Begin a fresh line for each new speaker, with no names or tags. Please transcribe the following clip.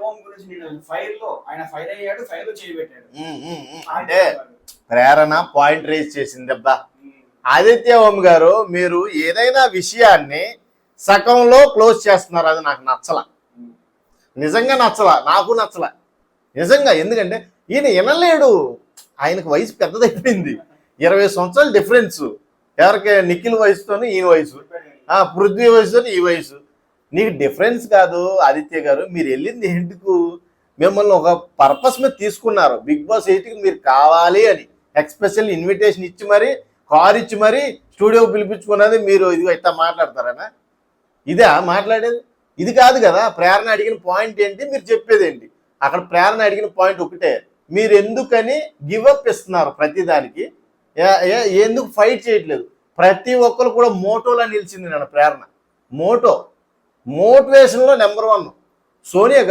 ఓం గురించి నేను ఫైర్ లో ఆయన ఫైర్ అయ్యాడు, ఫైర్ లో చేయబెట్టాడు.
అంటే ప్రేరణ పాయింట్ రేజ్ చేసింది అబ్బా. ఆదిత్య ఓం గారు, మీరు ఏదైనా విషయాన్ని సగంలో క్లోజ్ చేస్తున్నారు, అది నాకు నచ్చల, నిజంగా నచ్చల, నాకు నచ్చల నిజంగా. ఎందుకంటే ఈయన వినలేడు, ఆయనకు వయసు పెద్దదైపోయింది, 20 సంవత్సరాలు డిఫరెన్స్. ఎవరికి? నిఖిల్ వయసుతోని ఈయన వయసు, పృథ్వీ వయసుతో ఈ వయసు. నీకు డిఫరెన్స్ కాదు ఆదిత్య గారు, మీరు వెళ్ళింది ఎందుకు? మిమ్మల్ని ఒక పర్పస్ మీద తీసుకున్నారు, బిగ్ బాస్ 8కి మీరు కావాలి అని ఎక్స్పెషల్ ఇన్విటేషన్ ఇచ్చి మరి, కార్ ఇచ్చి మరి స్టూడియో పిలిపించుకున్నది మీరు. ఇదిగో ఇట్లా మాట్లాడతారనా? ఇదే మాట్లాడేది? ఇది కాదు కదా. ప్రేరణ అడిగిన పాయింట్ ఏంటి, మీరు చెప్పేది ఏంటి? అక్కడ ప్రేరణ అడిగిన పాయింట్ ఒకటే, మీరు ఎందుకని గివప్ ఇస్తున్నారు ప్రతిదానికి, ఎందుకు ఫైట్ చేయట్లేదు? ప్రతి ఒక్కరు కూడా మోటోలా నిలిచింది నేను ప్రేరణ. మోటివేషన్లో నెంబర్ 1 సోనియా.